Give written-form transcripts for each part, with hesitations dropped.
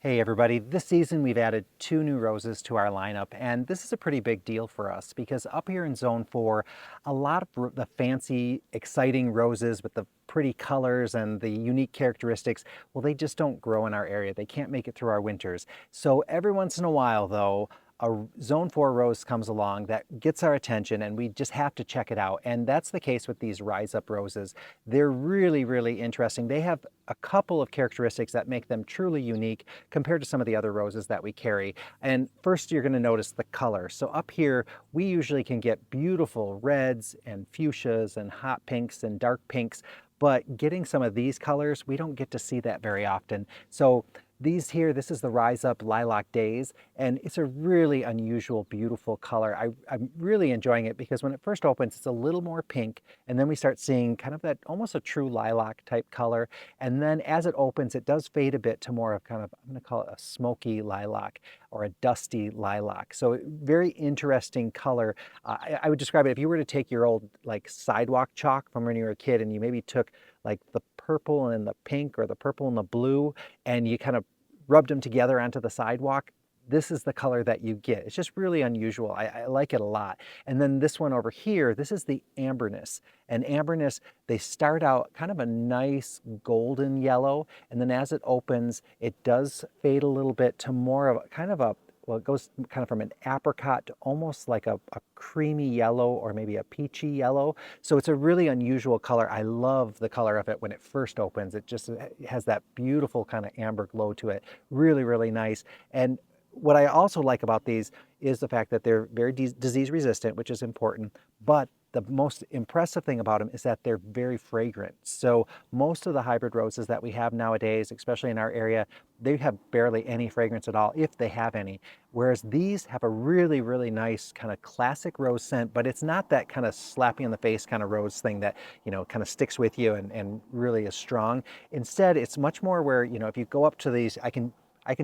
Hey everybody, this season we've added 2 new roses to our lineup, and this is a pretty big deal for us because up here in Zone 4, a lot of the fancy, exciting roses with the pretty colors and the unique characteristics, well, they just don't grow in our area. They can't make it through our winters. So every once in a while though, a Zone 4 rose comes along that gets our attention and we just have to check it out. And that's the case with these Rise Up roses. They're really, really interesting. They have a couple of characteristics that make them truly unique compared to some of the other roses that we carry. And first you're going to notice the color. So up here, we usually can get beautiful reds and fuchsias and hot pinks and dark pinks, but getting some of these colors, we don't get to see that very often. So these here, this is the Rise Up Lilac Days, and it's a really unusual, beautiful color. I'm really enjoying it because when it first opens, it's a little more pink, and then we start seeing kind of that almost a true lilac type color. And then as it opens, it does fade a bit to more of kind of, I'm going to call it a smoky lilac or a dusty lilac. So very interesting color. I would describe it, if you were to take your old like sidewalk chalk from when you were a kid and you maybe took like the purple and the pink or the purple and the blue and you kind of rubbed them together onto the sidewalk, this is the color that you get. It's just really unusual. I like it a lot. And then this one over here, this is the Amberness. And Amberness, they start out kind of a nice golden yellow, and then as it opens, it does fade a little bit to more of a kind of a, well, it goes kind of from an apricot to almost like a creamy yellow or maybe a peachy yellow. So it's a really unusual color. I love the color of it when it first opens. It just has that beautiful kind of amber glow to it. Really, really nice. And what I also like about these is the fact that they're very disease resistant, which is important, but the most impressive thing about them is that they're very fragrant. So most of the hybrid roses that we have nowadays, especially in our area, they have barely any fragrance at all, if they have any. Whereas these have a really, really nice kind of classic rose scent, but it's not that kind of slap you in the face kind of rose thing that, you know, kind of sticks with you and really is strong. Instead, it's much more where, you know, if you go up to these, I can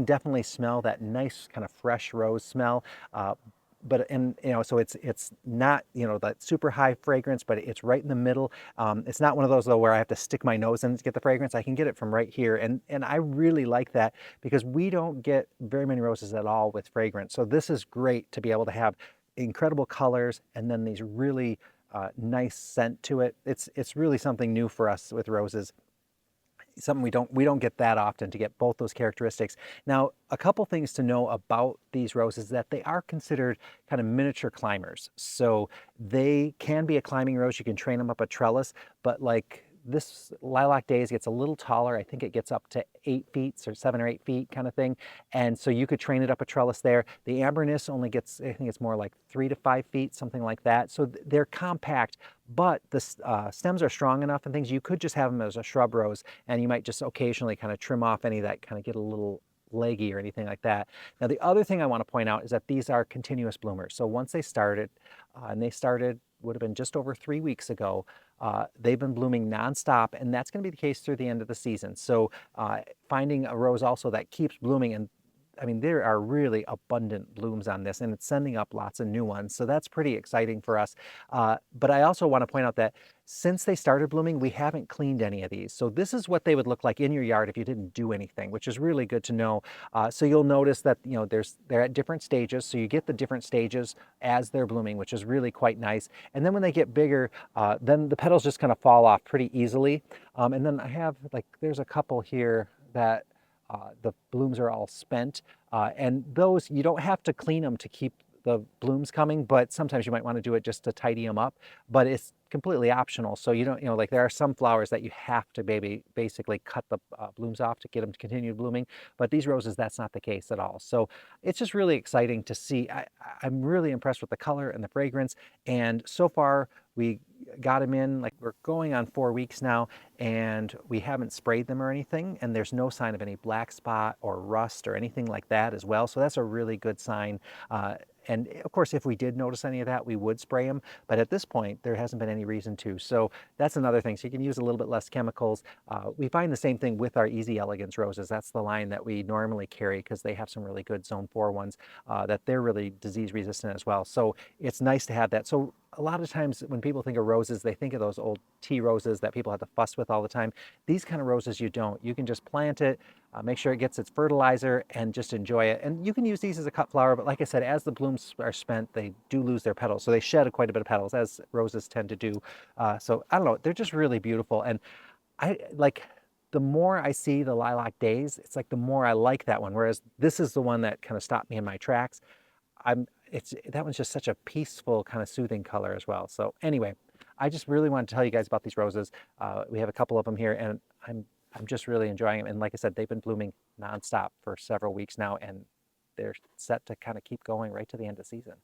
definitely smell that nice kind of fresh rose smell. And you know, so it's not, you know, that super high fragrance, but it's right in the middle. It's not one of those though where I have to stick my nose in to get the fragrance. I can get it from right here, and I really like that because we don't get very many roses at all with fragrance. So this is great to be able to have incredible colors and then these really nice scent to it. It's really something new for us with roses. Something we don't get that often, to get both those characteristics. Now, a couple things to know about these roses, that they are considered kind of miniature climbers. So they can be a climbing rose. You can train them up a trellis, but like this Lilac Days gets a little taller. I think it gets up to 8 feet or 7 or 8 feet kind of thing. And so you could train it up a trellis there. The Amberness only gets, I think it's more like 3 to 5 feet, something like that. So they're compact, but the stems are strong enough and things, you could just have them as a shrub rose, and you might just occasionally kind of trim off any that kind of get a little leggy or anything like that. Now, the other thing I want to point out is that these are continuous bloomers. So once they started, and they started, would have been just over 3 weeks ago, they've been blooming nonstop, and that's going to be the case through the end of the season. So finding a rose also that keeps blooming, and I mean, there are really abundant blooms on this, and it's sending up lots of new ones. So that's pretty exciting for us. But I also want to point out that since they started blooming, we haven't cleaned any of these. So this is what they would look like in your yard if you didn't do anything, which is really good to know. So you'll notice that, you know, they're at different stages. So you get the different stages as they're blooming, which is really quite nice. And then when they get bigger, then the petals just kind of fall off pretty easily. And then I have, like, there's a couple here that the blooms are all spent, and those, you don't have to clean them to keep the blooms coming, but sometimes you might want to do it just to tidy them up, but it's completely optional. So you don't, you know, like there are some flowers that you have to basically cut the blooms off to get them to continue blooming, but these roses, that's not the case at all. So it's just really exciting to see. I'm really impressed with the color and the fragrance, and so far we got them in, like, we're going on 4 weeks now, and we haven't sprayed them or anything, and there's no sign of any black spot or rust or anything like that as well. So that's a really good sign. And of course, if we did notice any of that, we would spray them. But at this point, there hasn't been any reason to. So that's another thing. So you can use a little bit less chemicals. We find the same thing with our Easy Elegance roses. That's the line that we normally carry because they have some really good Zone 4 ones that they're really disease resistant as well. So it's nice to have that. So a lot of times when people think of roses, they think of those old tea roses that people have to fuss with all the time. These kind of roses, you don't. You can just plant it, Make sure it gets its fertilizer and just enjoy it. And you can use these as a cut flower, but like I said, as the blooms are spent, they do lose their petals. So they shed quite a bit of petals, as roses tend to do. So I don't know, they're just really beautiful. And I like, the more I see the Lilac Days, it's like the more I like that one. Whereas this is the one that kind of stopped me in my tracks. That one's just such a peaceful, kind of soothing color as well. So anyway, I just really wanted to tell you guys about these roses. We have a couple of them here, and I'm just really enjoying them. And like I said, they've been blooming nonstop for several weeks now, and they're set to kind of keep going right to the end of the season.